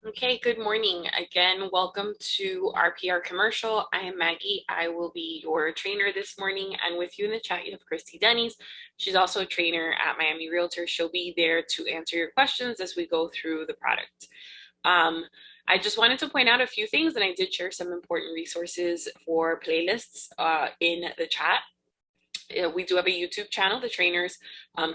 Okay, good morning. Again, welcome to RPR Commercial. I am Maggie. I will be your trainer this morning, and with you in the chat, you have Christy Denny's. She's also a trainer at Miami Realtors. She'll be there to answer your questions as we go through the product. I just wanted to point out a few things, and I did share some important resources for playlists in the chat. We do have a YouTube channel. The trainers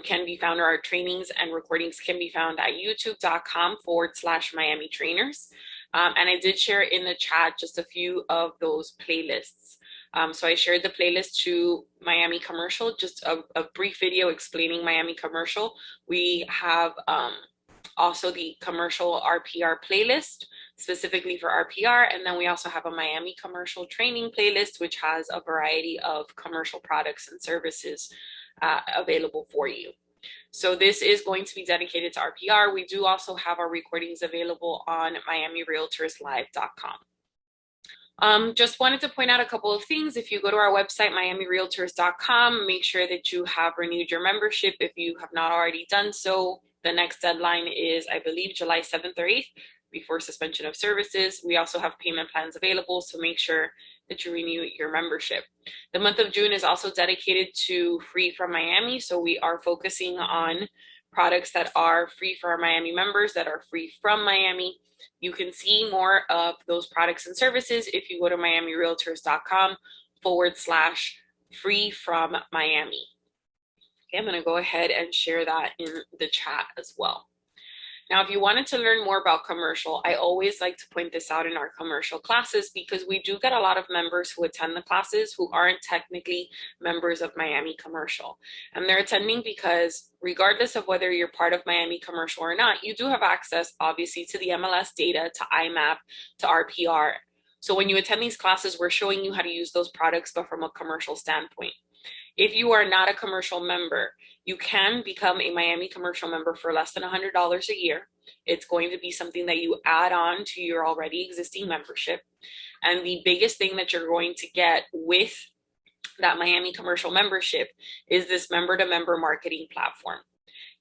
can be found, or our trainings and recordings can be found at youtube.com/miamitrainers. And I did share in the chat just a few of those playlists. So I shared the playlist to Miami Commercial, just a brief video explaining Miami Commercial. We have also the commercial RPR playlist specifically for RPR, and then we also have a Miami Commercial training playlist, which has a variety of commercial products and services available for you. So this is going to be dedicated to RPR. We do also have our recordings available on miamirealtorslive.com. Just wanted to point out a couple of things. If you go to our website, miamirealtors.com, make sure that you have renewed your membership if you have not already done so. The next deadline is, I believe, July 7th or 8th before suspension of services. We also have payment plans available, so make sure that you renew your membership. The month of June is also dedicated to Free from Miami, so we are focusing on products that are free for our Miami members, that are free from Miami. You can see more of those products and services if you go to miamirealtors.com/free from Miami. Okay, I'm going to go ahead and share that in the chat as well. Now, if you wanted to learn more about commercial, I always like to point this out in our commercial classes because we do get a lot of members who attend the classes who aren't technically members of Miami Commercial. And they're attending because regardless of whether you're part of Miami Commercial or not, you do have access, obviously, to the MLS data, to IMAP, to RPR. So when you attend these classes, we're showing you how to use those products, but from a commercial standpoint. If you are not a commercial member, you can become a Miami Commercial member for less than $100 a year. It's going to be something that you add on to your already existing membership. And the biggest thing that you're going to get with that Miami Commercial membership is this member-to-member marketing platform.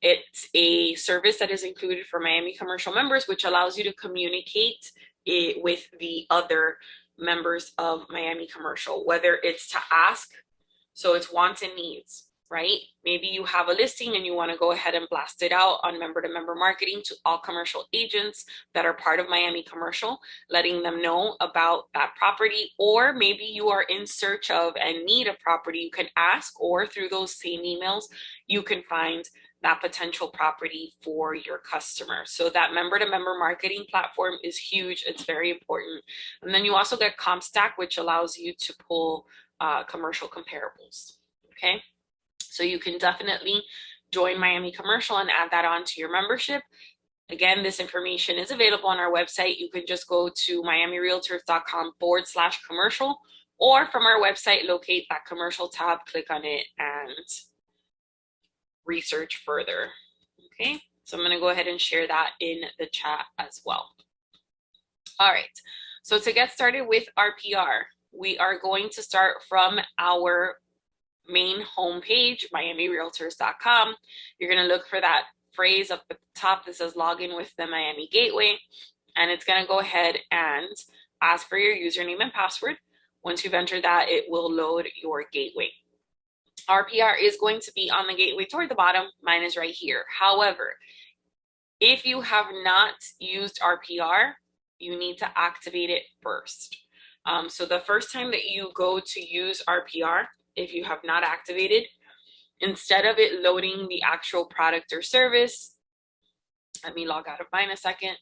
It's a service that is included for Miami Commercial members, which allows you to communicate it with the other members of Miami Commercial, whether it's to ask. So it's wants and needs, right? Maybe you have a listing and you want to go ahead and blast it out on member-to-member marketing to all commercial agents that are part of Miami Commercial, letting them know about that property. Or maybe you are in search of and need a property. You can ask, or through those same emails, you can find that potential property for your customer. So that member-to-member marketing platform is huge. It's very important. And then you also get CompStack, which allows you to pull commercial comparables. Okay, so you can definitely join Miami Commercial and add that on to your membership. Again, this information is available on our website. You can just go to miamirealtors.com/commercial, or from our website, locate that commercial tab, click on it, and research further. Okay, so I'm going to go ahead and share that in the chat as well. All right, so to get started with RPR, we are going to start from our main homepage, miamirealtors.com. You're going to look for that phrase up at the top that says login with the Miami Gateway, and it's going to go ahead and ask for your username and password. Once you've entered that, it will load your gateway. RPR is going to be on the gateway toward the bottom. Mine is right here. However, if you have not used RPR, you need to activate it first. So the first time that you go to use RPR, if you have not activated, instead of it loading the actual product or service, let me log out of mine a second.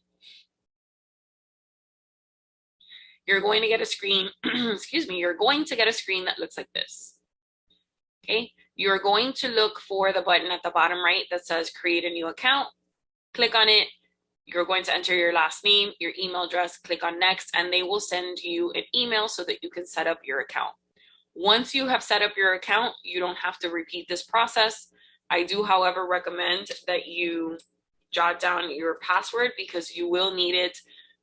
You're going to get a screen, excuse me, you're going to get a screen that looks like this. Okay, you're going to look for the button at the bottom right that says create a new account. Click on it. You're going to enter your last name, your email address, click on next, and they will send you an email so that you can set up your account. Once you have set up your account, you don't have to repeat this process. I do, however, recommend that you jot down your password because you will need it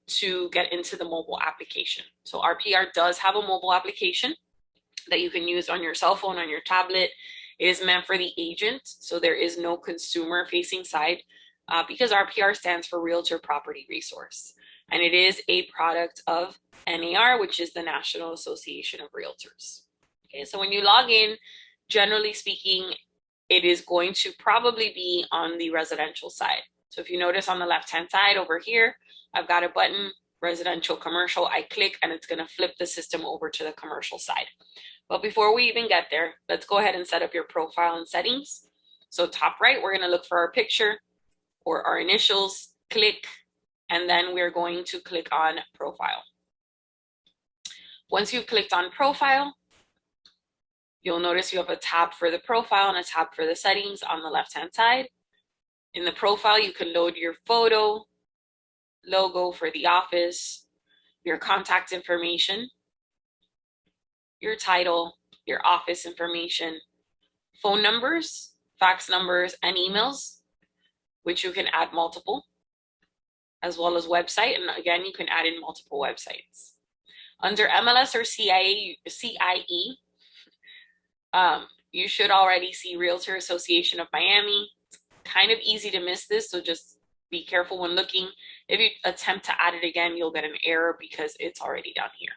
to get into the mobile application. So RPR does have a mobile application that you can use on your cell phone, on your tablet. It is meant for the agent, so there is no consumer-facing side. Because RPR stands for Realtor Property Resource. and it is a product of NAR, which is the National Association of Realtors. Okay, so when you log in, generally speaking, it is going to probably be on the residential side. So if you notice on the left-hand side over here, I've got a button, residential commercial. I click and it's going to flip the system over to the commercial side. But before we even get there, let's go ahead and set up your profile and settings. So top right, we're going to look for our picture or our initials, click, and then we're going to click on profile. Once you've clicked on profile, you'll notice you have a tab for the profile and a tab for the settings on the left-hand side. In the profile, you can load your photo, logo for the office, your contact information, your title, your office information, phone numbers, fax numbers, and emails, which you can add multiple, as well as website. And again, you can add in multiple websites. Under MLS or CIE, you should already see Realtor Association of Miami. It's kind of easy to miss this, so just be careful when looking. If you attempt to add it again, you'll get an error because it's already down here.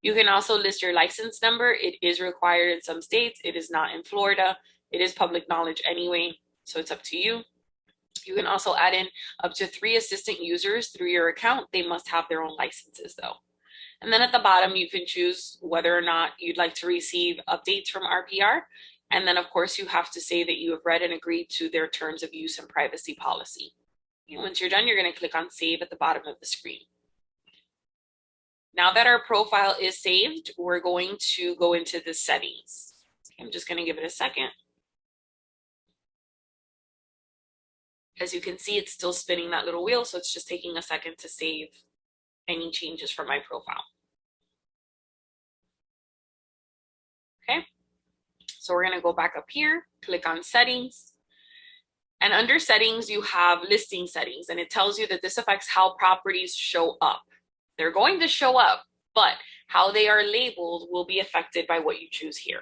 You can also list your license number. It is required in some states. It is not in Florida. It is public knowledge anyway, so it's up to you. You can also add in up to 3 assistant users through your account. They must have their own licenses though. And then at the bottom, you can choose whether or not you'd like to receive updates from RPR. And then of course you have to say that you have read and agreed to their terms of use and privacy policy. And once you're done, you're going to click on save at the bottom of the screen. Now that our profile is saved, we're going to go into the settings. I'm just going to give it a second. As you can see, it's still spinning that little wheel, so it's just taking a second to save any changes from my profile. Okay, so we're going to go back up here, click on settings, and under settings you have listing settings, and it tells you that this affects how properties show up. They're going to show up, but how they are labeled will be affected by what you choose here.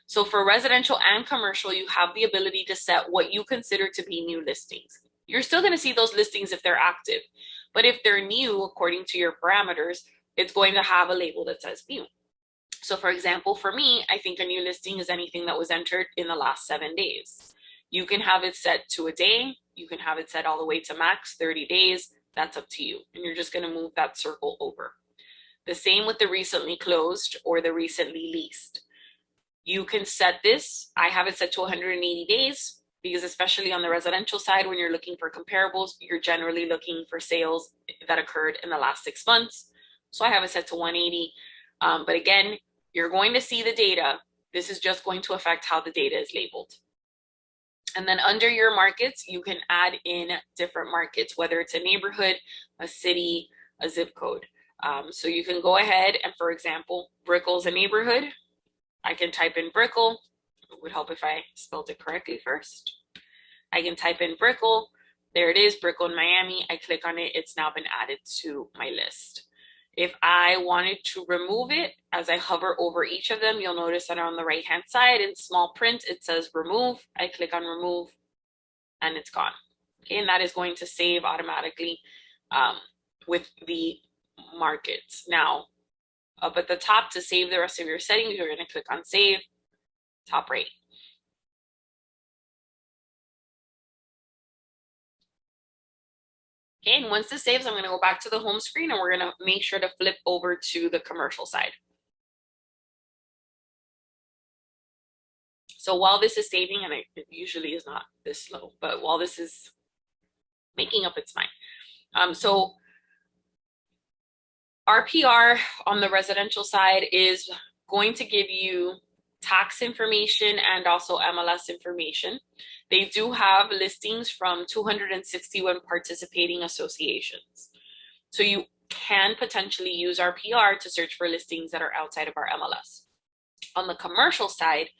So for residential and commercial, you have the ability to set what you consider to be new listings. You're still going to see those listings if they're active, but if they're new, according to your parameters, it's going to have a label that says new. So for example, for me, I think a new listing is anything that was entered in the last 7 days. You can have it set to a day. You can have it set all the way to max 30 days. That's up to you. And you're just going to move that circle over. The same with the recently closed or the recently leased. You can set this. I have it set to 180 days because especially on the residential side, when you're looking for comparables, you're generally looking for sales that occurred in the last 6 months. So I have it set to 180. But again, you're going to see the data. This is just going to affect how the data is labeled. And then under your markets, you can add in different markets, whether it's a neighborhood, a city, a zip code. So you can go ahead and, for example, Brickell's a neighborhood. I can type in Brickell. It would help if I spelled it correctly first. I can type in Brickell. There it is, Brickell in Miami. I click on it. It's now been added to my list. If I wanted to remove it, as I hover over each of them, you'll notice that on the right-hand side in small print, it says remove. I click on remove and it's gone. Okay, and that is going to save automatically with the markets. Now, up at the top to save the rest of your settings, you're going to click on save, top right. Okay, and once this saves, I'm going to go back to the home screen and we're going to make sure to flip over to the commercial side. So while this is saving, and it usually is not this slow, but while this is making up its mind. So RPR on the residential side is going to give you tax information and also MLS information. They do have listings from 261 participating associations. So you can potentially use RPR to search for listings that are outside of our MLS. On the commercial side,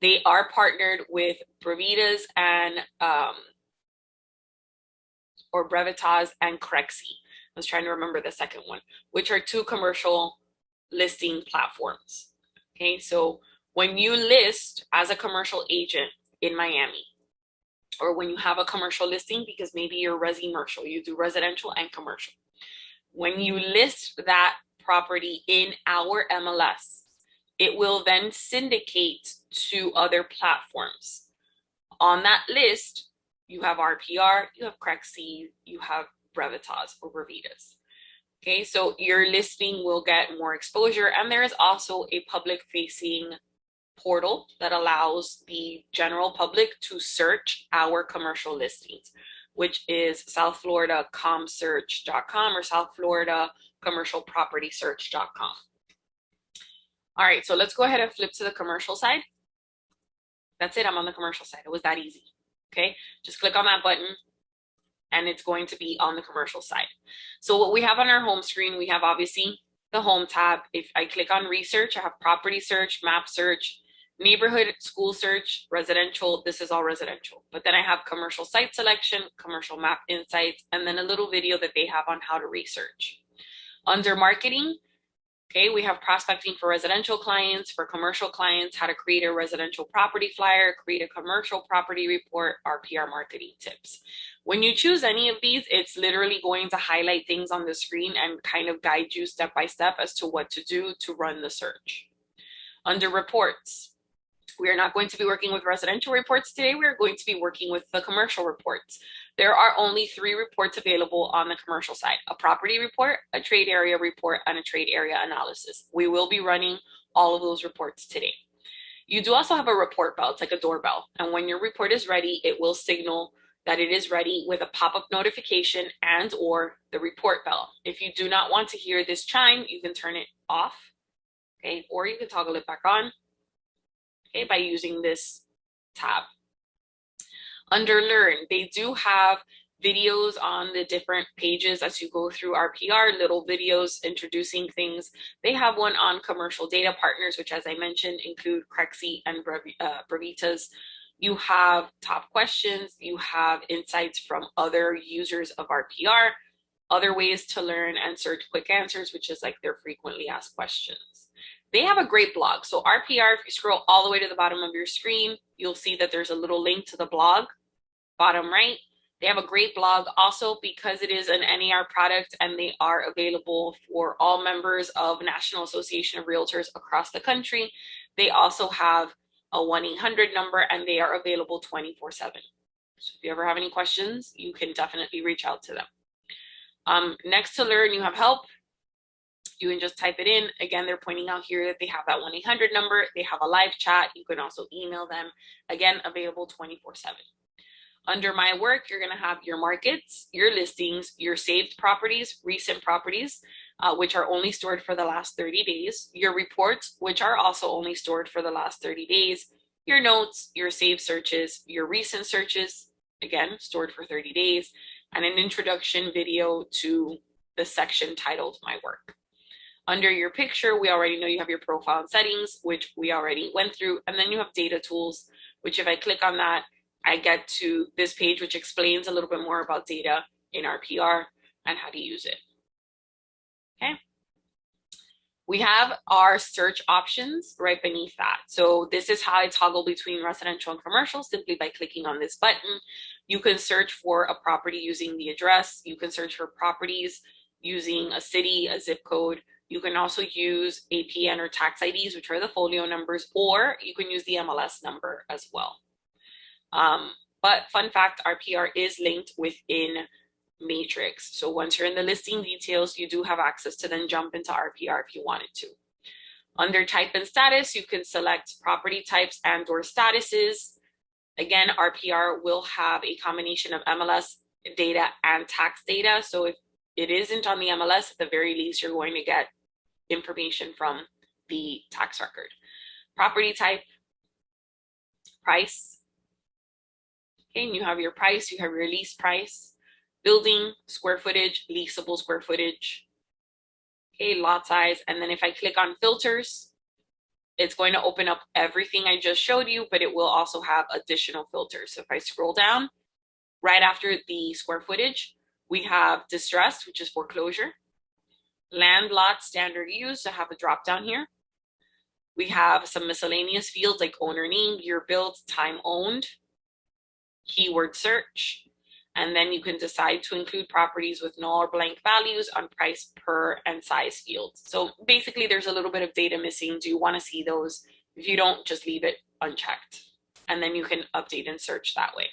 they are partnered with Brevitas and or Brevitas and Crexi. I was trying to remember the second one, which are 2 commercial listing platforms. Okay, so when you list as a commercial agent in Miami, or when you have a commercial listing, because maybe you're resi-mercial, you do residential and commercial. When you list that property in our MLS, it will then syndicate to other platforms. On that list, you have RPR, you have Crexi, you have Brevitas or Brevitas. Okay, so your listing will get more exposure, and there is also a public-facing portal that allows the general public to search our commercial listings, which is southfloridacomsearch.com or southfloridacommercialpropertysearch.com. All right, so let's go ahead and flip to the commercial side. That's it, I'm on the commercial side. It was that easy, okay? Just click on that button and it's going to be on the commercial side. So what we have on our home screen, we have obviously the home tab. If I click on research, I have property search, map search, neighborhood, school search, residential. This is all residential. But then I have commercial site selection, commercial map insights, and then a little video that they have on how to research. Under marketing, okay, we have prospecting for residential clients, for commercial clients, how to create a residential property flyer, create a commercial property report, RPR marketing tips. When you choose any of these, it's literally going to highlight things on the screen and kind of guide you step by step as to what to do to run the search. Under reports, we are not going to be working with residential reports today. We are going to be working with the commercial reports. There are only 3 reports available on the commercial side: a property report, a trade area report, and a trade area analysis. We will be running all of those reports today. You do also have a report bell. It's like a doorbell. And when your report is ready, it will signal that it is ready with a pop-up notification and or the report bell. If you do not want to hear this chime, you can turn it off, okay? Or you can toggle it back on, okay, by using this tab. Under Learn, they do have videos on the different pages as you go through RPR, little videos introducing things. They have one on commercial data partners, which, as I mentioned, include Crexi and Brevitas. You have top questions, you have insights from other users of RPR, other ways to learn, and search quick answers, which is like their frequently asked questions. They have a great blog. So RPR, if you scroll all the way to the bottom of your screen, you'll see that there's a little link to the blog, bottom right. They have a great blog also because it is an NAR product and they are available for all members of National Association of Realtors across the country. They also have a 1-800 number and they are available 24/7. So if you ever have any questions, you can definitely reach out to them. Next to Learn, you have help. You can just type it in. Again, they're pointing out here that they have that 1-800 number. They have a live chat. You can also email them. Again, available 24/7. Under My Work, you're going to have your markets, your listings, your saved properties, recent properties, which are only stored for the last 30 days, your reports, which are also only stored for the last 30 days, your notes, your saved searches, your recent searches, again, stored for 30 days, and an introduction video to the section titled My Work. Under your picture, we already know you have your profile and settings, which we already went through, and then you have data tools, which if I click on that, I get to this page, which explains a little bit more about data in RPR and how to use it. Okay. We have our search options right beneath that. So this is how I toggle between residential and commercial simply by clicking on this button. You can search for a property using the address. You can search for properties using a city, a zip code. You can also use APN or tax IDs, which are the folio numbers, or you can use the MLS number as well. But fun fact, RPR is linked within Matrix. So once you're in the listing details, you do have access to then jump into RPR if you wanted to. Under type and status, you can select property types and or statuses. Again, RPR will have a combination of MLS data and tax data. So if it isn't on the MLS, at the very least, you're going to get information from the tax record. Property type, price. Okay, and you have your price, you have your lease price, building, square footage, leasable square footage, okay, lot size. And then if I click on filters, it's going to open up everything I just showed you, but it will also have additional filters. So if I scroll down, right after the square footage, we have distressed, which is foreclosure, land, lot, standard use, so I have a drop down here. We have some miscellaneous fields like owner name, year built, time owned. keyword search, and then you can decide to include properties with null or blank values on price per and size fields. So basically there's a little bit of data missing. Do you want to see those? If you don't, just leave it unchecked, and then you can update and search that way.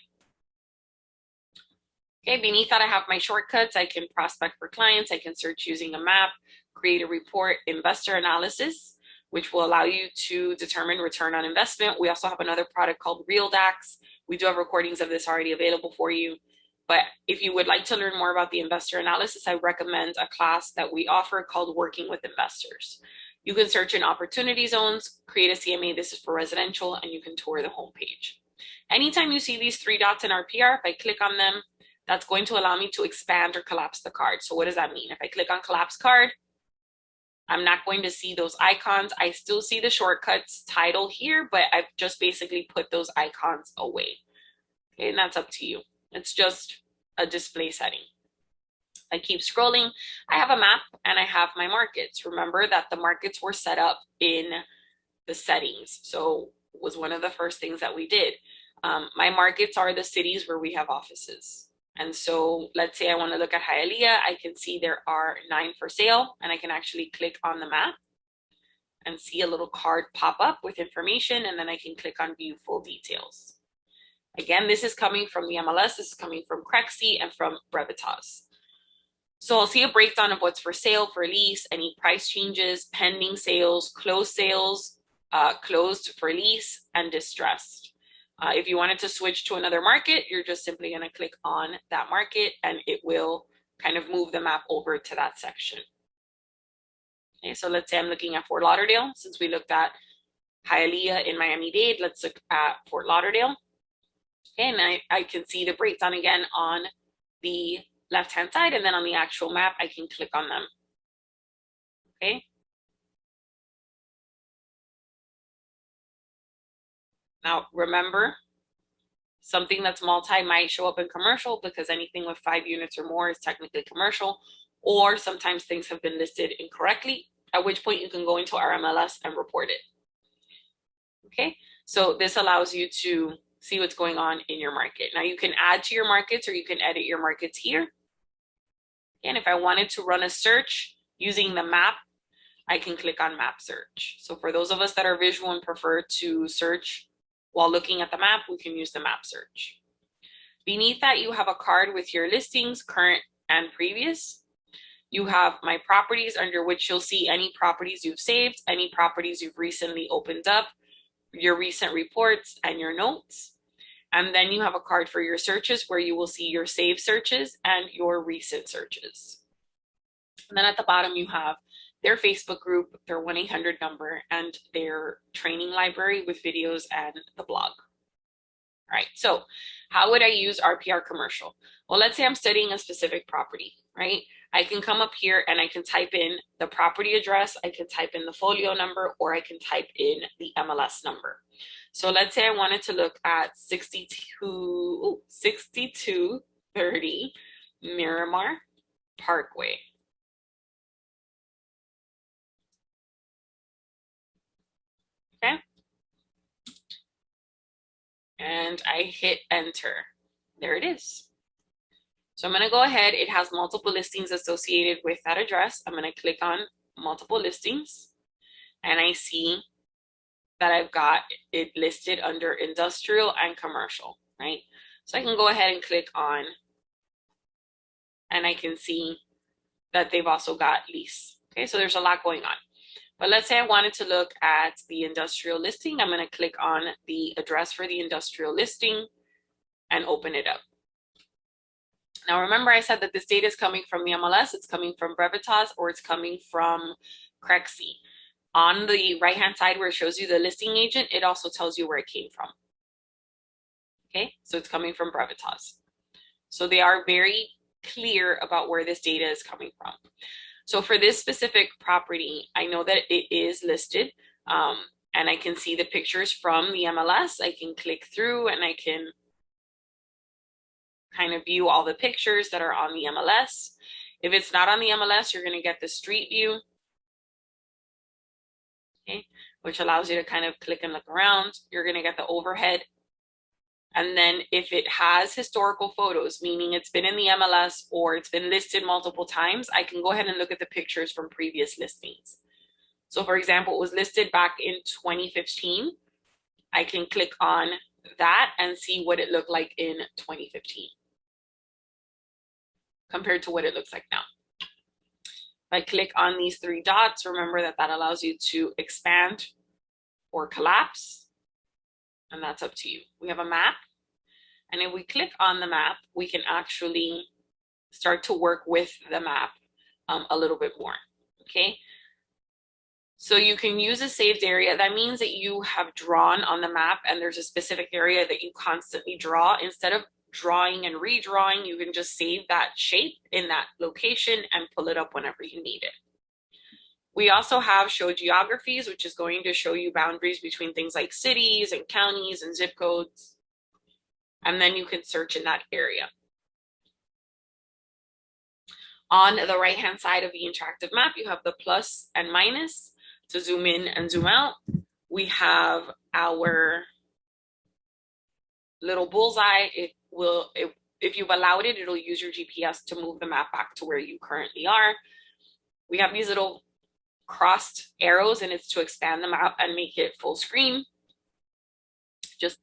Okay, beneath that I have my shortcuts. I can prospect for clients, I can search using a map, create a report, investor analysis, which will allow you to determine return on investment. We also have another product called RealDAX. We do have recordings of this already available for you. But if you would like to learn more about the investor analysis, I recommend a class that we offer called Working with Investors. You can search in opportunity zones, create a CMA, this is for residential, and you can tour the homepage. Anytime you see these three dots in RPR, if I click on them, that's going to allow me to expand or collapse the card. So what does that mean? If I click on collapse card, I'm not going to see those icons. I still see the shortcuts title here, but I've just basically put those icons away. Okay, and that's up to you. It's just a display setting. I keep scrolling. I have a map and I have my markets. Remember that the markets were set up in the settings. So it was one of the first things that we did. My markets are the cities where we have offices. And so let's say I want to look at Hialeah. I can see there are 9 for sale, and I can actually click on the map and see a little card pop up with information, and then I can click on view full details. Again, this is coming from the MLS, this is coming from Crexi and from Brevitas. So I'll see a breakdown of what's for sale, for lease, any price changes, pending sales, closed for lease, and distressed. If you wanted to switch to another market, you're just simply going to click on that market and it will kind of move the map over to that section. Okay, so let's say I'm looking at Fort Lauderdale. Since we looked at Hialeah in Miami-Dade, let's look at Fort Lauderdale. Okay, and I can see the breakdown again on the left-hand side, and then on the actual map, I can click on them. Okay. Now, remember, something that's multi might show up in commercial because anything with 5 units or more is technically commercial, or sometimes things have been listed incorrectly, at which point you can go into our MLS and report it. Okay, so this allows you to see what's going on in your market. Now you can add to your markets or you can edit your markets here. And if I wanted to run a search using the map, I can click on map search. So for those of us that are visual and prefer to search while looking at the map, we can use the map search. Beneath that, you have a card with your listings, current and previous. You have my properties, under which you'll see any properties you've saved, any properties you've recently opened up, your recent reports and your notes. And then you have a card for your searches where you will see your saved searches and your recent searches. And then at the bottom, you have their Facebook group, their 1-800 number, and their training library with videos and the blog. All right, so how would I use RPR Commercial? Well, let's say I'm studying a specific property, right? I can come up here and I can type in the property address, I can type in the folio number, or I can type in the MLS number. So let's say I wanted to look at 6230 Miramar Parkway. Okay. And I hit enter. There it is. So I'm going to go ahead. It has multiple listings associated with that address. I'm going to click on multiple listings and I see that I've got it listed under industrial and commercial, right? So I can go ahead and click on, and I can see that they've also got lease. Okay, so there's a lot going on. But let's say I wanted to look at the industrial listing. I'm going to click on the address for the industrial listing and open it up. Now, remember I said that this data is coming from the MLS, it's coming from Brevitas, or it's coming from Crexi. On the right-hand side where it shows you the listing agent, it also tells you where it came from. Okay, so it's coming from Brevitas. So they are very clear about where this data is coming from. So for this specific property, I know that it is listed, and I can see the pictures from the MLS. I can click through and I can kind of view all the pictures that are on the MLS. If it's not on the MLS, you're going to get the street view, okay, which allows you to kind of click and look around. You're going to get the overhead And then if it has historical photos, meaning it's been in the MLS or it's been listed multiple times, I can go ahead and look at the pictures from previous listings. So for example, it was listed back in 2015. I can click on that and see what it looked like in 2015 compared to what it looks like now. If I click on these three dots, remember that allows you to expand or collapse, and that's up to you. We have a map, and if we click on the map, we can actually start to work with the map a little bit more, okay? So you can use a saved area. That means that you have drawn on the map and there's a specific area that you constantly draw. Instead of drawing and redrawing, you can just save that shape in that location and pull it up whenever you need it. We also have show geographies, which is going to show you boundaries between things like cities and counties and zip codes. And then you can search in that area. On the right-hand side of the interactive map, you have the plus and minus to zoom in and zoom out. We have our little bullseye. If you've allowed it, it'll use your GPS to move the map back to where you currently are. We have these little crossed arrows, and it's to expand the map and make it full screen. Just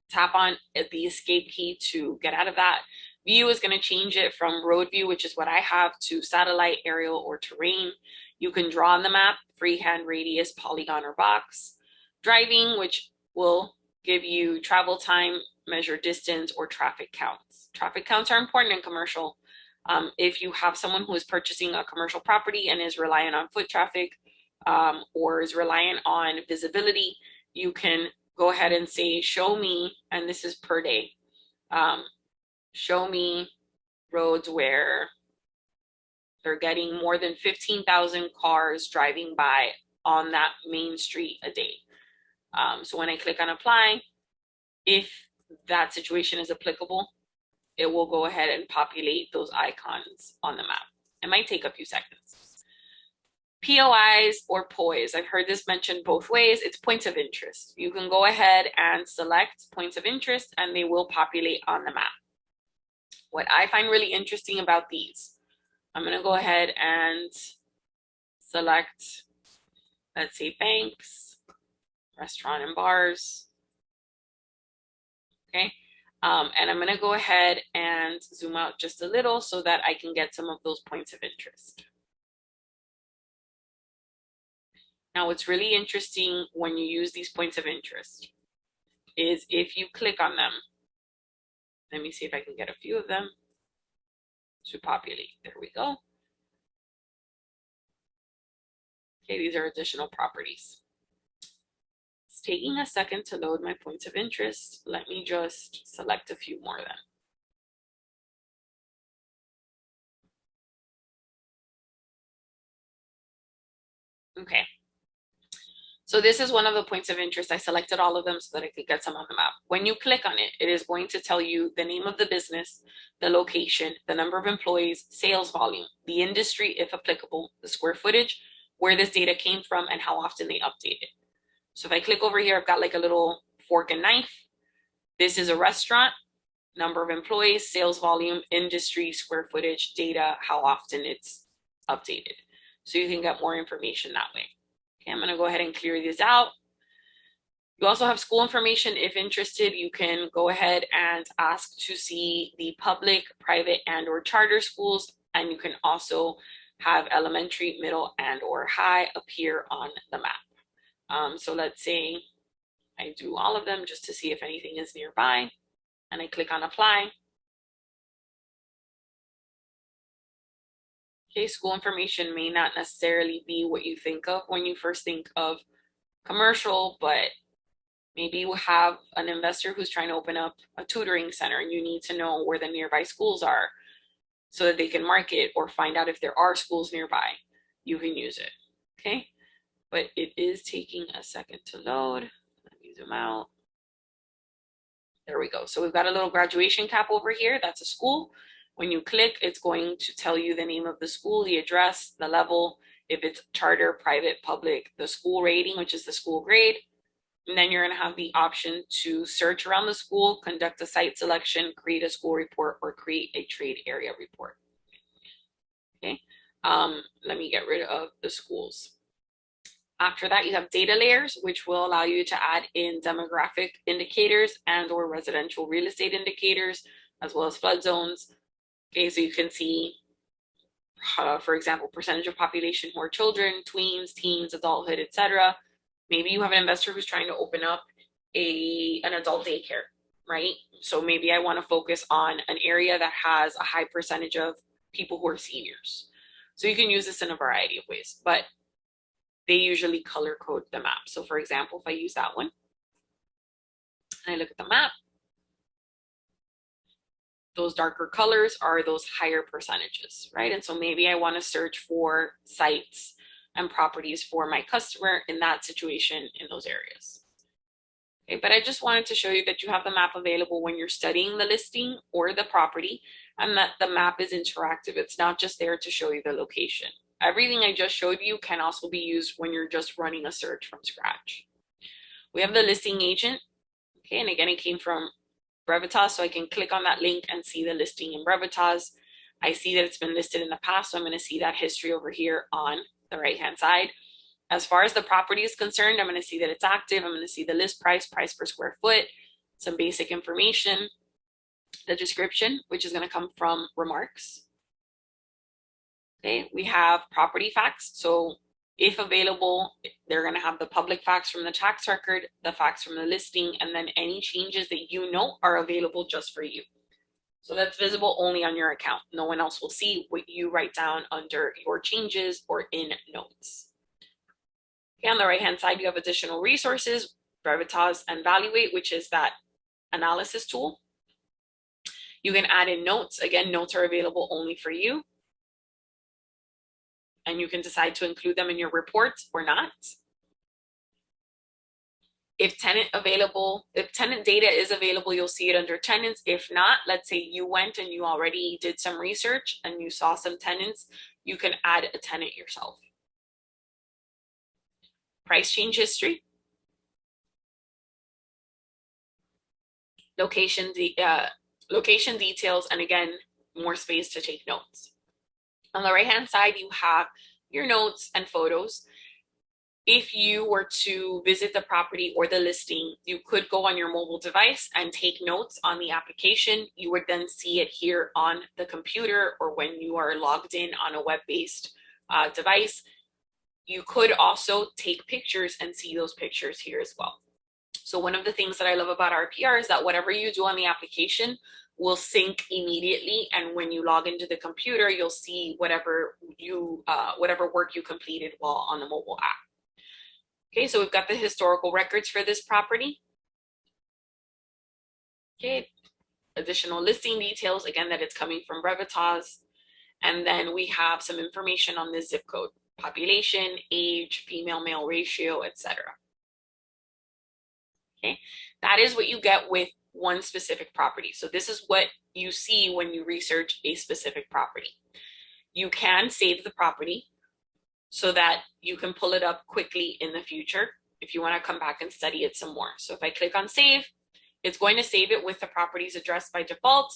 tap on the escape key to get out of that. View is going to change it from road view, which is what I have, to satellite, aerial, or terrain. You can draw on the map, freehand, radius, polygon, or box. Driving, which will give you travel time, measure distance, or traffic counts. Traffic counts are important in commercial. If you have someone who is purchasing a commercial property and is reliant on foot traffic or is reliant on visibility, you can go ahead and say, show me, and this is per day, show me roads where they're getting more than 15,000 cars driving by on that main street a day. So when I click on apply, if that situation is applicable, it will go ahead and populate those icons on the map. It might take a few seconds. POIs or POIs, I've heard this mentioned both ways. It's points of interest. You can go ahead and select points of interest and they will populate on the map. What I find really interesting about these, I'm going to go ahead and select, let's say, banks, restaurant and bars. Okay. And I'm going to go ahead and zoom out just a little so that I can get some of those points of interest. Now, what's really interesting when you use these points of interest is if you click on them, let me see if I can get a few of them to populate. There we go. Okay, these are additional properties. It's taking a second to load my points of interest. Let me just select a few more then. Okay. So this is one of the points of interest. I selected all of them so that I could get some on the map. When you click on it, it is going to tell you the name of the business, the location, the number of employees, sales volume, the industry, if applicable, the square footage, where this data came from, and how often they update it. So if I click over here, I've got like a little fork and knife. This is a restaurant, number of employees, sales volume, industry, square footage, data, how often it's updated. So you can get more information that way. Okay, I'm going to go ahead and clear these out. You also have school information. If interested, you can go ahead and ask to see the public, private, and or charter schools. And you can also have elementary, middle, and or high appear on the map. So let's say I do all of them just to see if anything is nearby. And I click on apply. Okay, school information may not necessarily be what you think of when you first think of commercial, but maybe you have an investor who's trying to open up a tutoring center and you need to know where the nearby schools are so that they can market or find out if there are schools nearby. You can use it, okay? But it is taking a second to load. Let me zoom out. There we go. So we've got a little graduation cap over here. That's a school. When you click, it's going to tell you the name of the school, the address, the level, if it's charter, private, public, the school rating, which is the school grade, And then you're going to have the option to search around the school, conduct a site selection, create a school report, or create a trade area report. Okay, let me get rid of the schools. After that, you have data layers, which will allow you to add in demographic indicators and or residential real estate indicators, as well as flood zones. Okay, so you can see, for example, percentage of population who are children, tweens, teens, adulthood, etc. Maybe you have an investor who's trying to open up an adult daycare, right? So maybe I want to focus on an area that has a high percentage of people who are seniors. So you can use this in a variety of ways, but they usually color code the map. So for example, if I use that one, and I look at the map, those darker colors are those higher percentages, right? And so maybe I want to search for sites and properties for my customer in that situation in those areas. Okay, but I just wanted to show you that you have the map available when you're studying the listing or the property, and that the map is interactive. It's not just there to show you the location. Everything I just showed you can also be used when you're just running a search from scratch. We have the listing agent. Okay, and again, it came from Brevitas, so I can click on that link and see the listing in Brevitas. I see that it's been listed in the past, so I'm going to see that history over here on the right-hand side. As far as the property is concerned, I'm going to see that it's active. I'm going to see the list price, price per square foot, some basic information, the description, which is going to come from remarks. Okay, we have property facts. So if available, they're going to have the public facts from the tax record, the facts from the listing, and then any changes that you know are available just for you. So that's visible only on your account. No one else will see what you write down under your changes or in notes. Okay, on the right-hand side, you have additional resources, Brevitas and Valuate, which is that analysis tool. You can add in notes. Again, notes are available only for you. And you can decide to include them in your reports or not. If tenant data is available, you'll see it under tenants. If not, let's say you went and you already did some research and you saw some tenants, you can add a tenant yourself. Price change history. Location details, and again, more space to take notes. On the right-hand side, you have your notes and photos. If you were to visit the property or the listing, you could go on your mobile device and take notes on the application. You would then see it here on the computer or when you are logged in on a web-based device. You could also take pictures and see those pictures here as well. So one of the things that I love about RPR is that whatever you do on the application will sync immediately, and when you log into the computer, you'll see whatever work you completed while on the mobile app. Okay, so we've got the historical records for this property. Okay, additional listing details, again, that it's coming from Brevitas. And then we have some information on the zip code, population, age, female-male ratio, etc. Okay, that is what you get with one specific property. So this is what you see when you research a specific property. You can save the property so that you can pull it up quickly in the future if you want to come back and study it some more. So if I click on save, it's going to save it with the property's address by default.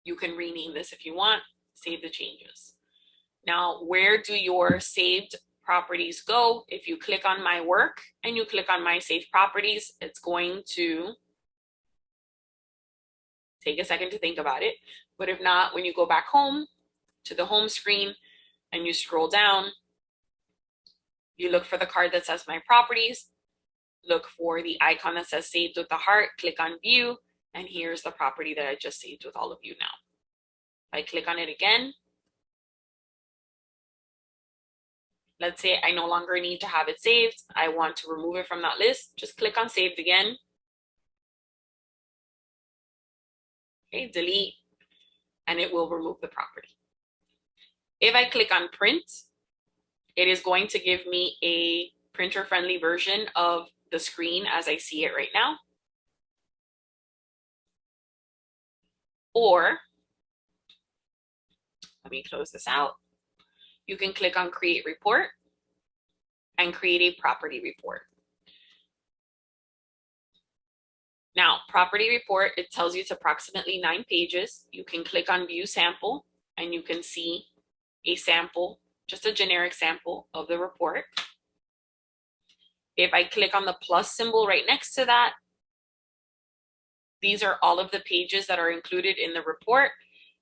You can rename this if you want, save the changes. Now, where do your saved properties go? If you click on my work and you click on my saved properties, it's going to take a second to think about it. But if not, when you go back home to the home screen and you scroll down, you look for the card that says my properties, look for the icon that says saved with the heart, click on view, and here's the property that I just saved with all of you now. If I click on it again, let's say I no longer need to have it saved. I want to remove it from that list. Just click on saved again. Okay, delete, and it will remove the property. If I click on print, it is going to give me a printer-friendly version of the screen as I see it right now. Or, let me close this out. You can click on create report and create a property report. Now, property report, it tells you it's approximately 9 pages. You can click on view sample and you can see a sample, just a generic sample of the report. If I click on the plus symbol right next to that, these are all of the pages that are included in the report.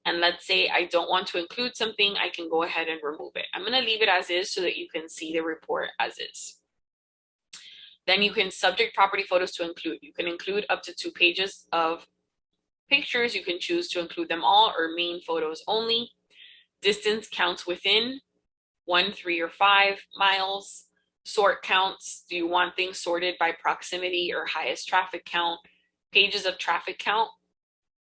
And let's say I don't want to include something, I can go ahead and remove it. I'm going to leave it as is so that you can see the report as is. Then you can subject property photos to include. You can include up to 2 pages of pictures. You can choose to include them all or main photos only. Distance counts within 1, 3, or 5 miles. Sort counts. Do you want things sorted by proximity or highest traffic count? Pages of traffic count.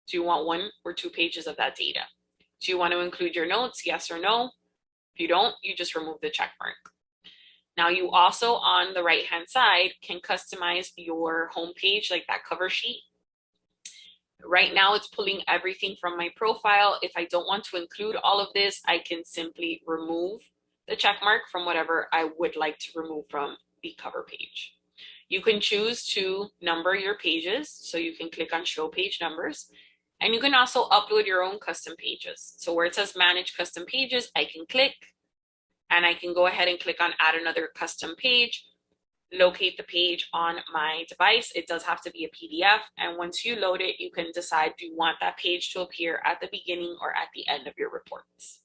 Do you want 1 or 2 pages of that data? Do you want to include your notes? Yes or no? If you don't, you just remove the check mark. Now you also, on the right-hand side, can customize your homepage, like that cover sheet. Right now, it's pulling everything from my profile. If I don't want to include all of this, I can simply remove the check mark from whatever I would like to remove from the cover page. You can choose to number your pages, so you can click on show page numbers. And you can also upload your own custom pages. So where it says manage custom pages, I can click and I can go ahead and click on add another custom page, locate the page on my device. It does have to be a PDF. And once you load it, you can decide, do you want that page to appear at the beginning or at the end of your reports?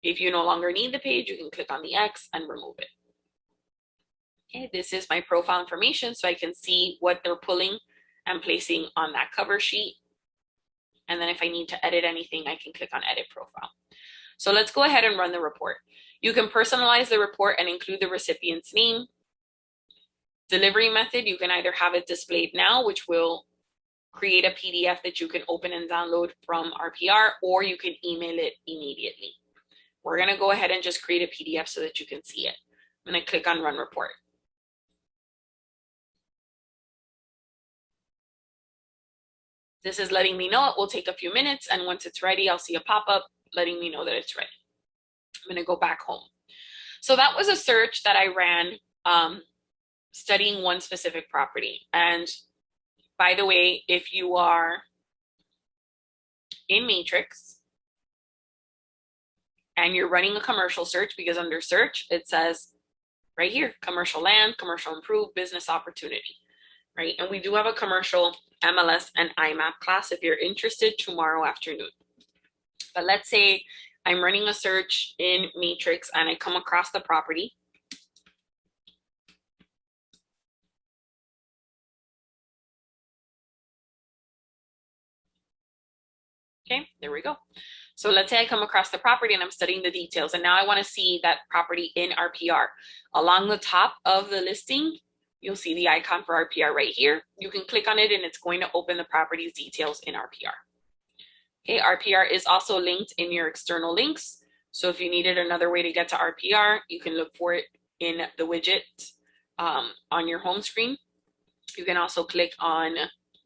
If you no longer need the page, you can click on the X and remove it. Okay, this is my profile information, so I can see what they're pulling and placing on that cover sheet. And then if I need to edit anything, I can click on edit profile. So let's go ahead and run the report. You can personalize the report and include the recipient's name. Delivery method, you can either have it displayed now, which will create a PDF that you can open and download from RPR, or you can email it immediately. We're going to go ahead and just create a PDF so that you can see it. I'm going to click on run report. This is letting me know it will take a few minutes, and once it's ready, I'll see a pop-up letting me know that it's ready. I'm going to go back home. So that was a search that I ran studying one specific property. And by the way, if you are in Matrix and you're running a commercial search, because under search, it says right here, commercial land, commercial improved, business opportunity, right? And we do have a commercial MLS and IMAP class if you're interested tomorrow afternoon. But let's say I'm running a search in Matrix and I come across the property. Okay, there we go. So let's say I come across the property and I'm studying the details, and now I want to see that property in RPR. Along the top of the listing, you'll see the icon for RPR right here. You can click on it and it's going to open the property's details in RPR. Okay, RPR is also linked in your external links. So if you needed another way to get to RPR, you can look for it in the widget on your home screen. You can also click on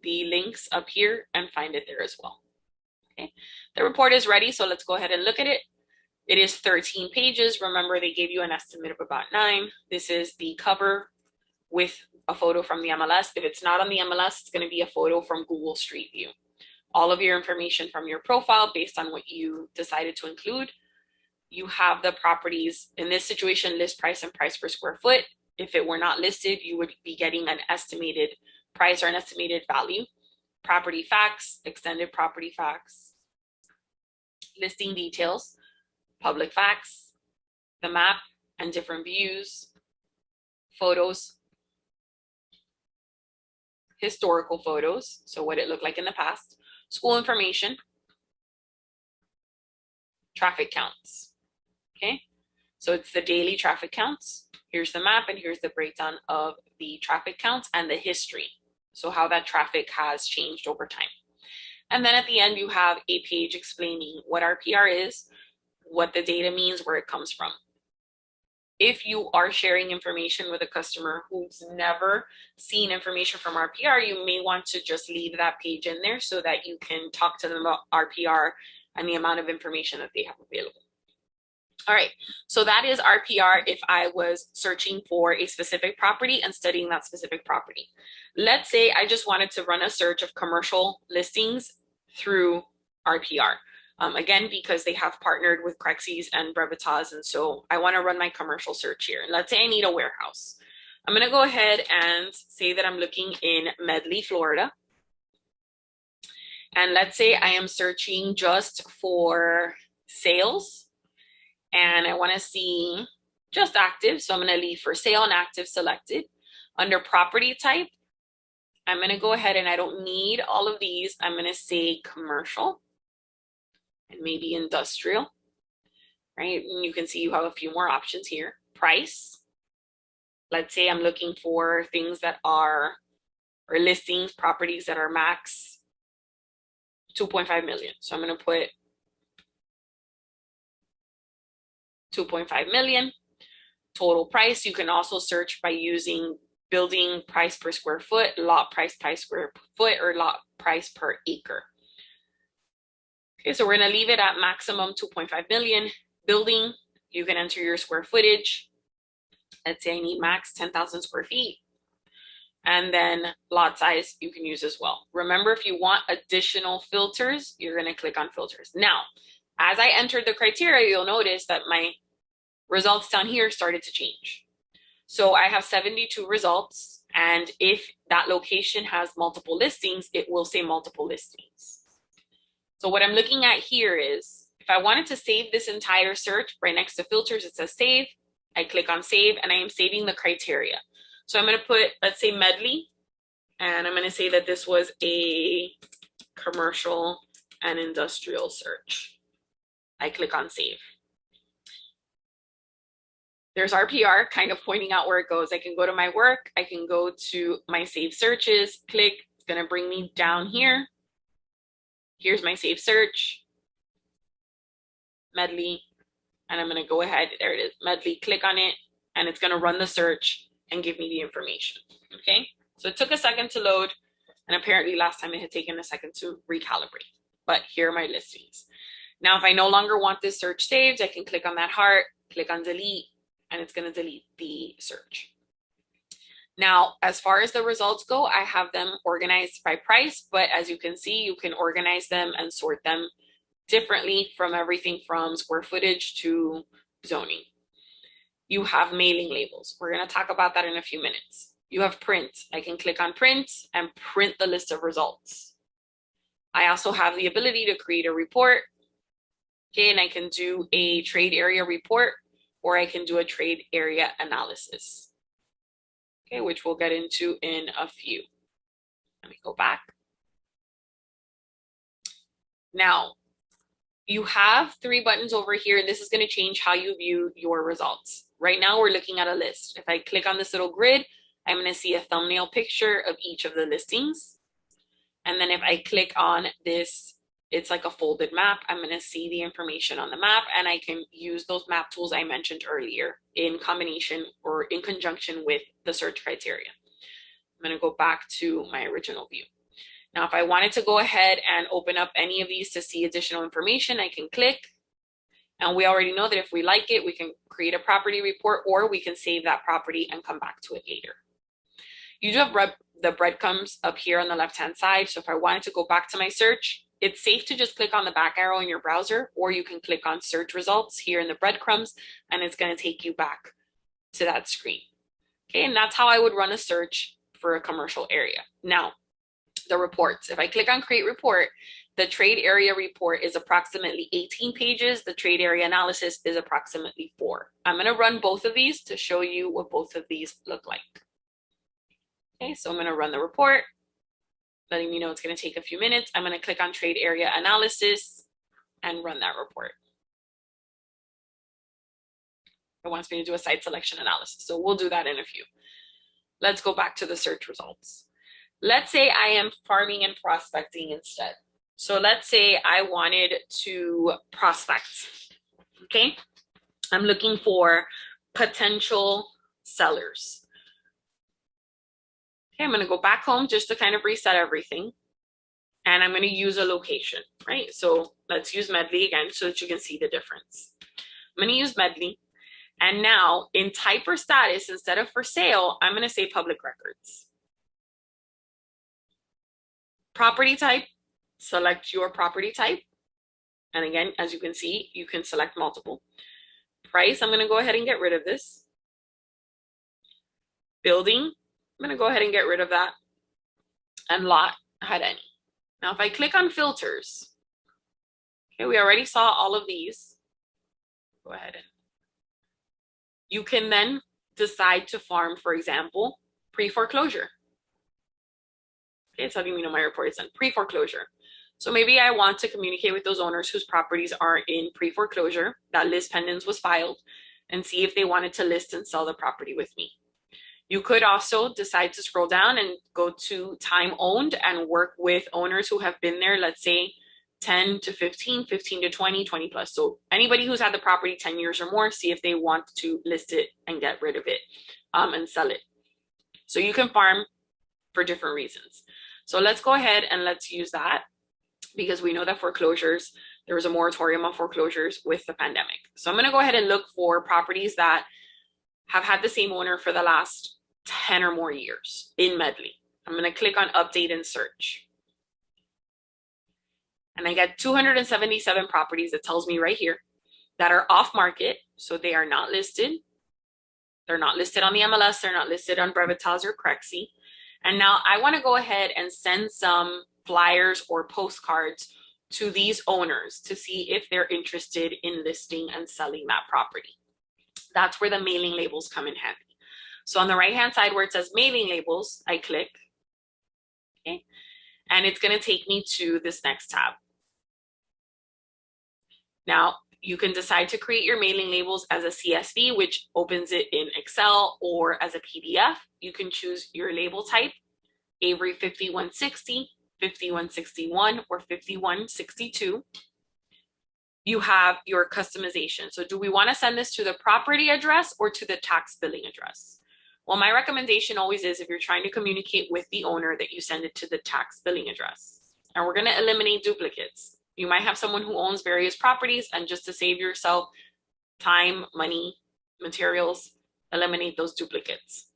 the links up here and find it there as well. Okay, the report is ready, so let's go ahead and look at it. It is 13 pages. Remember, they gave you an estimate of about 9. This is the cover with a photo from the MLS. If it's not on the MLS, it's going to be a photo from Google Street View. All of your information from your profile based on what you decided to include. You have the properties, in this situation, list price and price per square foot. If it were not listed, you would be getting an estimated price or an estimated value. Property facts, extended property facts, listing details, public facts, the map and different views, photos, historical photos, so what it looked like in the past, school information, traffic counts. Okay, so it's the daily traffic counts. Here's the map and here's the breakdown of the traffic counts and the history. So how that traffic has changed over time. And then at the end, you have a page explaining what RPR is, what the data means, where it comes from. If you are sharing information with a customer who's never seen information from RPR, you may want to just leave that page in there so that you can talk to them about RPR and the amount of information that they have available. All right, so that is RPR if I was searching for a specific property and studying that specific property. Let's say I just wanted to run a search of commercial listings through RPR. Again, because they have partnered with Craigslist and Brevitas, and so I want to run my commercial search here. Let's say I need a warehouse. I'm going to go ahead and say that I'm looking in Medley, Florida. And let's say I am searching just for sales and I want to see just active. So I'm going to leave for sale and active selected. Under property type, I'm going to go ahead and I don't need all of these. I'm going to say commercial and maybe industrial, right? And you can see you have a few more options here. Price. Let's say I'm looking for things that are, or listings, properties that are max 2.5 million. So I'm going to put 2.5 million. Total price, you can also search by using building price per square foot, lot price per square foot, or lot price per acre. Okay, so we're going to leave it at maximum 2.5 million. Building, you can enter your square footage. Let's say I need max 10,000 square feet. And then lot size you can use as well. Remember, if you want additional filters, you're going to click on filters. Now, as I entered the criteria, you'll notice that my results down here started to change. So I have 72 results, and if that location has multiple listings, it will say multiple listings. So what I'm looking at here is, if I wanted to save this entire search, right next to filters, it says save. I click on save, and I am saving the criteria. So I'm going to put, let's say Medley, and I'm going to say that this was a commercial and industrial search. I click on save. There's RPR kind of pointing out where it goes. I can go to my work. I can go to my save searches, click. It's going to bring me down here. Here's my save search, Medley, and I'm going to go ahead. There it is, Medley. Click on it, and it's going to run the search and give me the information. Okay, so it took a second to load, and apparently last time it had taken a second to recalibrate. But here are my listings. Now, if I no longer want this search saved, I can click on that heart, click on delete, and it's going to delete the search. Now, as far as the results go, I have them organized by price, but as you can see, you can organize them and sort them differently from everything from square footage to zoning. You have mailing labels. We're going to talk about that in a few minutes. You have print. I can click on print and print the list of results. I also have the ability to create a report. Okay, and I can do a trade area report, or I can do a trade area analysis. Okay, which we'll get into in a few. Let me go back. Now, you have 3 buttons over here, and this is going to change how you view your results. Right now, we're looking at a list. If I click on this little grid, I'm going to see a thumbnail picture of each of the listings. And then if I click on this, it's like a folded map. I'm going to see the information on the map, and I can use those map tools I mentioned earlier in combination or in conjunction with the search criteria. I'm going to go back to my original view. Now, if I wanted to go ahead and open up any of these to see additional information, I can click. And we already know that if we like it, we can create a property report, or we can save that property and come back to it later. You do have the breadcrumbs up here on the left-hand side. So if I wanted to go back to my search, it's safe to just click on the back arrow in your browser, or you can click on search results here in the breadcrumbs, and it's going to take you back to that screen. Okay, and that's how I would run a search for a commercial area. Now, the reports. If I click on create report, the trade area report is approximately 18 pages. The trade area analysis is approximately 4. I'm going to run both of these to show you what both of these look like. Okay, so I'm going to run the report, letting me know it's going to take a few minutes. I'm going to click on trade area analysis and run that report. It wants me to do a site selection analysis, so we'll do that in a few. Let's go back to the search results. Let's say I am farming and prospecting instead. So let's say I wanted to prospect, okay? I'm looking for potential sellers. Okay, I'm going to go back home just to kind of reset everything. And I'm going to use a location, right? So let's use Medley again so that you can see the difference. I'm going to use Medley. And now in type or status, instead of for sale, I'm going to say public records. Property type, select your property type. And again, as you can see, you can select multiple. Price, I'm going to go ahead and get rid of this. Building, I'm going to go ahead and get rid of that. And lot, had any. Now, if I click on filters, okay, we already saw all of these. Go ahead and you can then decide to farm, for example, pre-foreclosure. Okay, it's letting me know my report is done. Pre-foreclosure. So maybe I want to communicate with those owners whose properties are in pre-foreclosure, that list pendants was filed, and see if they wanted to list and sell the property with me. You could also decide to scroll down and go to time owned and work with owners who have been there, let's say 10 to 15, 15 to 20, 20 plus. So anybody who's had the property 10 years or more, see if they want to list it and get rid of it and sell it. So you can farm for different reasons. So let's go ahead and let's use that, because we know that foreclosures, there was a moratorium on foreclosures with the pandemic. So I'm going to go ahead and look for properties that have had the same owner for the last 10 or more years in Medley. I'm going to click on update and search. And I get 277 properties, it tells me right here, that are off market. So they are not listed. They're not listed on the MLS. They're not listed on Brevitas or Crexi. And now I want to go ahead and send some flyers or postcards to these owners to see if they're interested in listing and selling that property. That's where the mailing labels come in handy. So on the right-hand side where it says mailing labels, I click, okay, and it's going to take me to this next tab. Now, you can decide to create your mailing labels as a CSV, which opens it in Excel, or as a PDF. You can choose your label type, Avery 5160, 5161, or 5162. You have your customization. So do we want to send this to the property address or to the tax billing address? Well, my recommendation always is, if you're trying to communicate with the owner, that you send it to the tax billing address. And we're going to eliminate duplicates. You might have someone who owns various properties, and just to save yourself time, money, materials, eliminate those duplicates.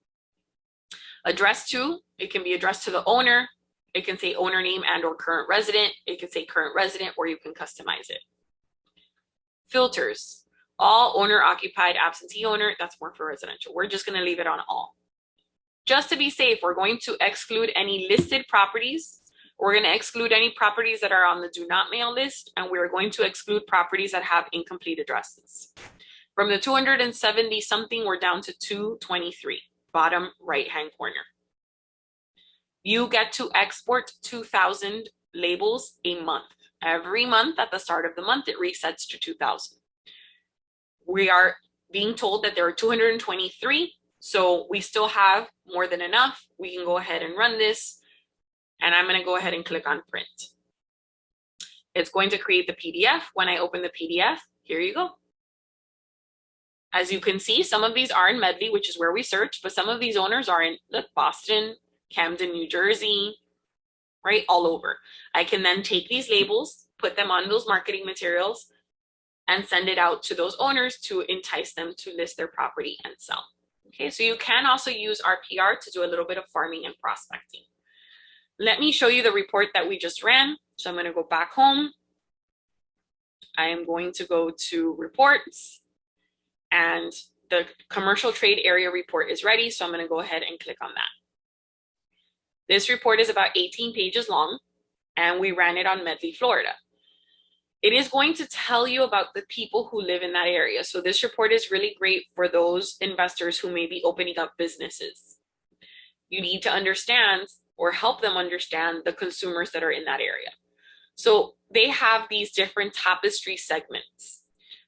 Address to, it can be addressed to the owner. It can say owner name and or current resident. It can say current resident, or you can customize it. Filters, all owner occupied, absentee owner, that's more for residential. We're just going to leave it on all. Just to be safe, we're going to exclude any listed properties. We're going to exclude any properties that are on the do not mail list, and we're going to exclude properties that have incomplete addresses. From the 270 something, we're down to 223, bottom right-hand corner. You get to export 2,000 labels a month. Every month at the start of the month, it resets to 2,000. We are being told that there are 223, so we still have more than enough. We can go ahead and run this, and I'm going to go ahead and click on print. It's going to create the PDF. When I open the PDF, here you go. As you can see, some of these are in Medley, which is where we searched, but some of these owners are in Boston, Camden, New Jersey, right, all over. I can then take these labels, put them on those marketing materials, and send it out to those owners to entice them to list their property and sell. Okay, so you can also use RPR to do a little bit of farming and prospecting. Let me show you the report that we just ran. So I'm going to go back home. I am going to go to reports, and the commercial trade area report is ready. So I'm going to go ahead and click on that. This report is about 18 pages long, and we ran it on Medley, Florida. It is going to tell you about the people who live in that area. So this report is really great for those investors who may be opening up businesses. You need to understand, or help them understand, the consumers that are in that area. So they have these different tapestry segments.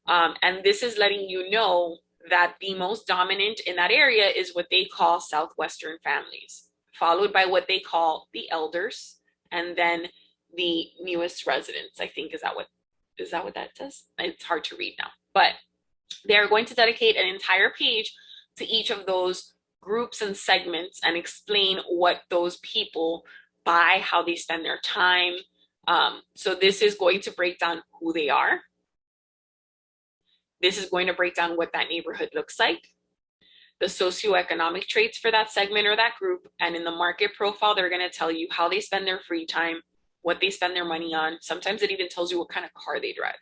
And this is letting you know that the most dominant in that area is what they call Southwestern families, followed by what they call the elders, and then the newest residents. I think, is that what that says? It's hard to read now, but they're going to dedicate an entire page to each of those groups and segments and explain what those people buy, how they spend their time. So this is going to break down who they are. This is going to break down what that neighborhood looks like, the socioeconomic traits for that segment or that group, and in the market profile, they're going to tell you how they spend their free time, what they spend their money on. Sometimes it even tells you what kind of car they drive.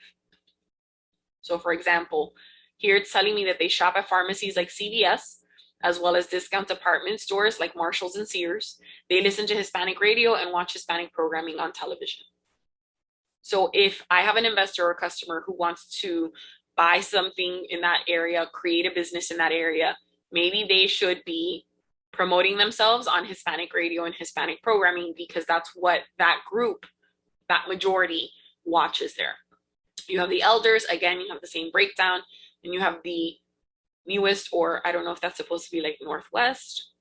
So for example, here it's telling me that they shop at pharmacies like CVS, as well as discount department stores like Marshalls and Sears. They listen to Hispanic radio and watch Hispanic programming on television. So if I have an investor or customer who wants to buy something in that area, create a business in that area, maybe they should be promoting themselves on Hispanic radio and Hispanic programming, because that's what that group, that majority, watches there. You have the elders, again, you have the same breakdown, and you have the newest, or I don't know if that's supposed to be like Northwest,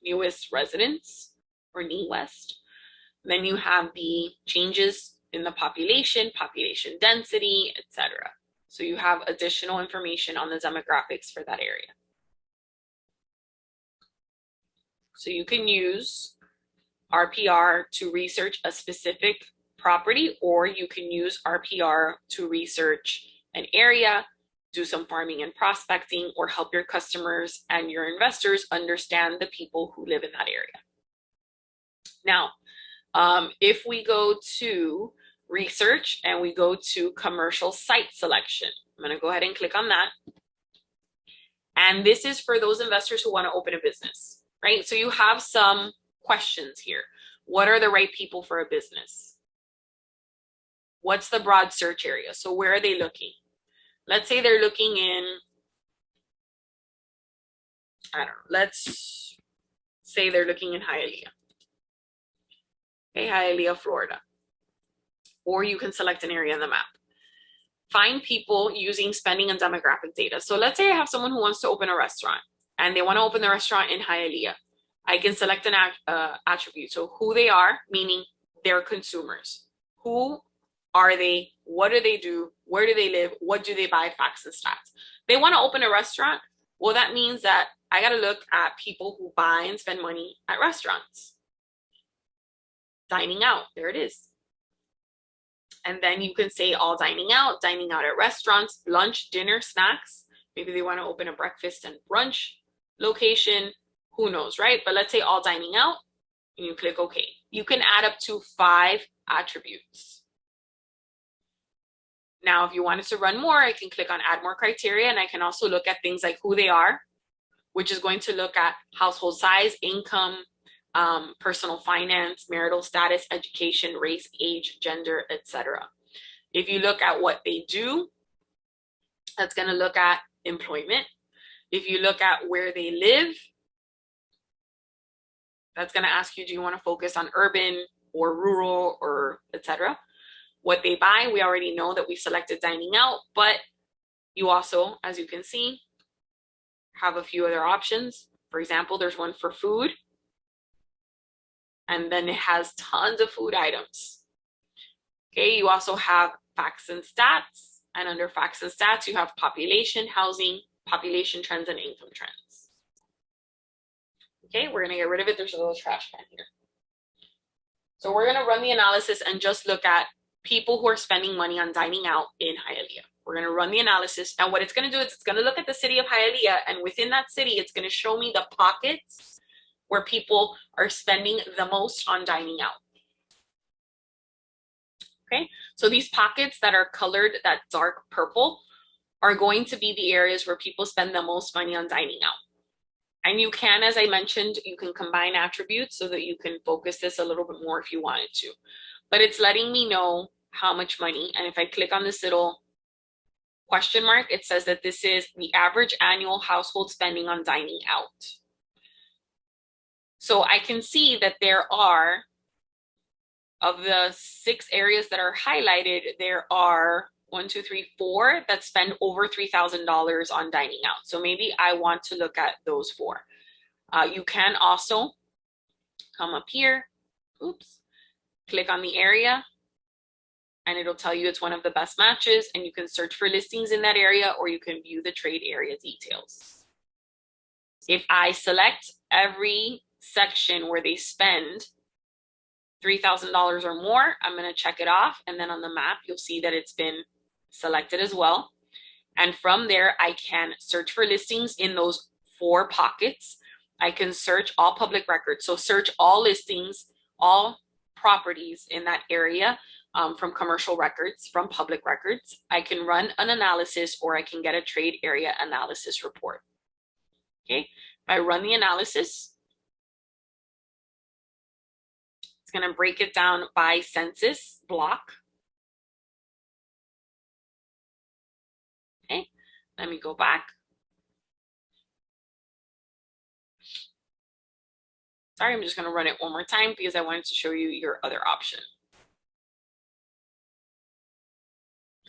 newest residents, or Knee West. Then you have the changes in the population density, etc. So you have additional information on the demographics for that area. So you can use RPR to research a specific property, or you can use RPR to research an area, do some farming and prospecting, or help your customers and your investors understand the people who live in that area. Now, if we go to research and we go to commercial site selection, I'm going to go ahead and click on that. And this is for those investors who want to open a business, right? So you have some questions here. What are the right people for a business? What's the broad search area? So where are they looking? Let's say they're looking in, I don't know, let's say they're looking in Hialeah. Okay, Hialeah, Florida. Or you can select an area on the map. Find people using spending and demographic data. So let's say I have someone who wants to open a restaurant and they want to open the restaurant in Hialeah. I can select an attribute. So who they are, meaning they're consumers. Who are they? What do they do? Where do they live? What do they buy? Facts and stats. They want to open a restaurant. Well, that means that I got to look at people who buy and spend money at restaurants. Dining out, there it is. And then you can say all dining out at restaurants, lunch, dinner, snacks. Maybe they want to open a breakfast and brunch location. Who knows, right? But let's say all dining out, and you click OK. You can add up to 5 attributes. Now, if you wanted to run more, I can click on add more criteria, and I can also look at things like who they are, which is going to look at household size, income, personal finance, marital status, education, race, age, gender, etc. If you look at what they do, that's going to look at employment. If you look at where they live, that's going to ask you, do you want to focus on urban or rural or etc. What they buy, we already know that we selected dining out, but you also, as you can see, have a few other options. For example, there's one for food, and then it has tons of food items. Okay, you also have facts and stats, and under facts and stats, you have population, housing, population trends, and income trends. Okay, we're gonna get rid of it. There's a little trash can here. So we're gonna run the analysis and just look at people who are spending money on dining out in Hialeah. We're gonna run the analysis, and what it's gonna do is it's gonna look at the city of Hialeah, and within that city, it's gonna show me the pockets where people are spending the most on dining out. Okay, so these pockets that are colored that dark purple are going to be the areas where people spend the most money on dining out. And you can, as I mentioned, you can combine attributes so that you can focus this a little bit more if you wanted to. But it's letting me know how much money. And if I click on this little question mark, it says that this is the average annual household spending on dining out. So I can see that there are, of the 6 areas that are highlighted, there are 1, 2, 3, 4 that spend over $3,000 on dining out. So maybe I want to look at those 4. You can also come up here, click on the area, and it'll tell you it's one of the best matches, and you can search for listings in that area, or you can view the trade area details. If I select every section where they spend $3,000 or more, I'm going to check it off, and then on the map you'll see that it's been selected as well. And from there, I can search for listings in those 4 pockets. I can search all public records. So search all listings, all properties in that area from commercial records, from public records. I can run an analysis, or I can get a trade area analysis report. Okay, if I run the analysis, it's going to break it down by census block. Okay, let me go back. Sorry, I'm just going to run it one more time because I wanted to show you your other option.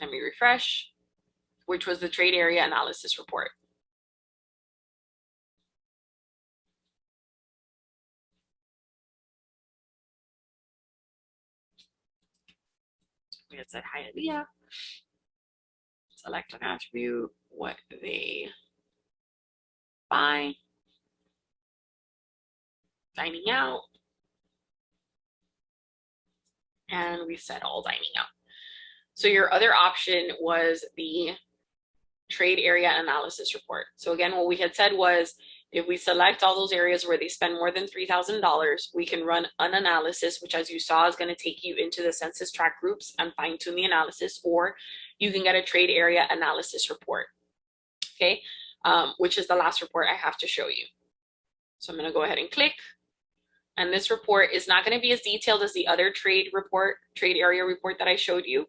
Let me refresh, which was the trade area analysis report. We had said hi, Leah. Select an attribute, what they buy, dining out, and we said all dining out. So your other option was the trade area analysis report. So again, what we had said was, if we select all those areas where they spend more than $3,000, we can run an analysis, which, as you saw, is going to take you into the census tract groups and fine tune the analysis, or you can get a trade area analysis report, okay, which is the last report I have to show you. So I'm going to go ahead and click. And this report is not going to be as detailed as the other trade area report that I showed you.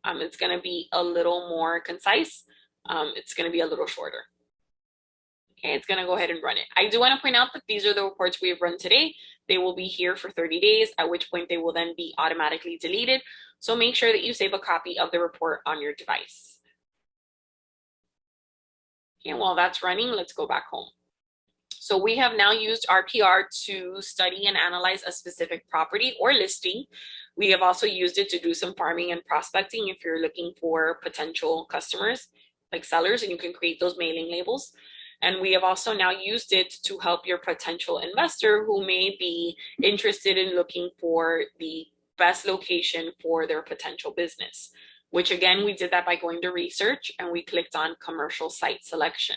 It's going to be a little more concise. It's going to be a little shorter. Okay, it's going to go ahead and run it. I do want to point out that these are the reports we have run today. They will be here for 30 days, at which point they will then be automatically deleted. So make sure that you save a copy of the report on your device. Okay, while that's running, let's go back home. So we have now used RPR to study and analyze a specific property or listing. We have also used it to do some farming and prospecting if you're looking for potential customers, like sellers, and you can create those mailing labels. And we have also now used it to help your potential investor who may be interested in looking for the best location for their potential business, which again, we did that by going to research and we clicked on commercial site selection.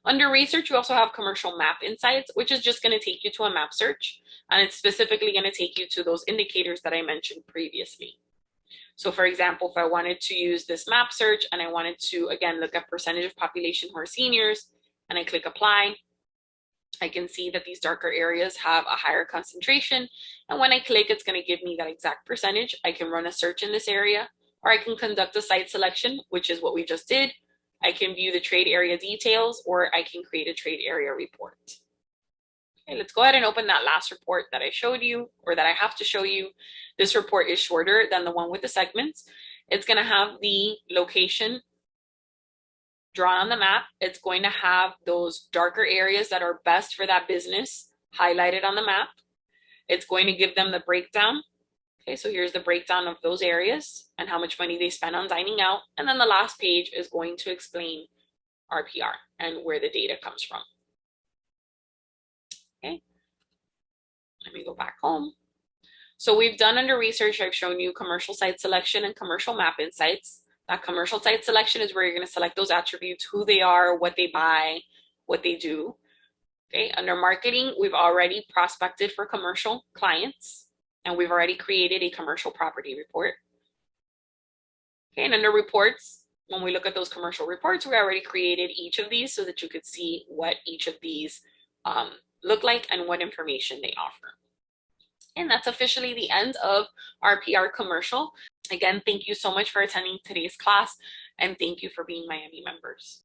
Under research, you also have commercial map insights, which is just going to take you to a map search, and it's specifically going to take you to those indicators that I mentioned previously. So for example, if I wanted to use this map search and I wanted to, again, look at percentage of population who are seniors, and I click apply, I can see that these darker areas have a higher concentration. And when I click, it's going to give me that exact percentage. I can run a search in this area, or I can conduct a site selection, which is what we just did. I can view the trade area details, or I can create a trade area report. Okay, let's go ahead and open that last report that I showed you, or that I have to show you. This report is shorter than the one with the segments. It's going to have the location drawn on the map. It's going to have those darker areas that are best for that business highlighted on the map. It's going to give them the breakdown. Okay, so here's the breakdown of those areas and how much money they spend on dining out. And then the last page is going to explain RPR and where the data comes from. Okay, let me go back home. So we've done under research, I've shown you commercial site selection and commercial map insights. That commercial site selection is where you're going to select those attributes, who they are, what they buy, what they do. Okay, under marketing, we've already prospected for commercial clients, and we've already created a commercial property report. Okay, and under reports, when we look at those commercial reports, we already created each of these so that you could see what each of these look like and what information they offer. And that's officially the end of RPR Commercial. Again, thank you so much for attending today's class, and thank you for being Miami members.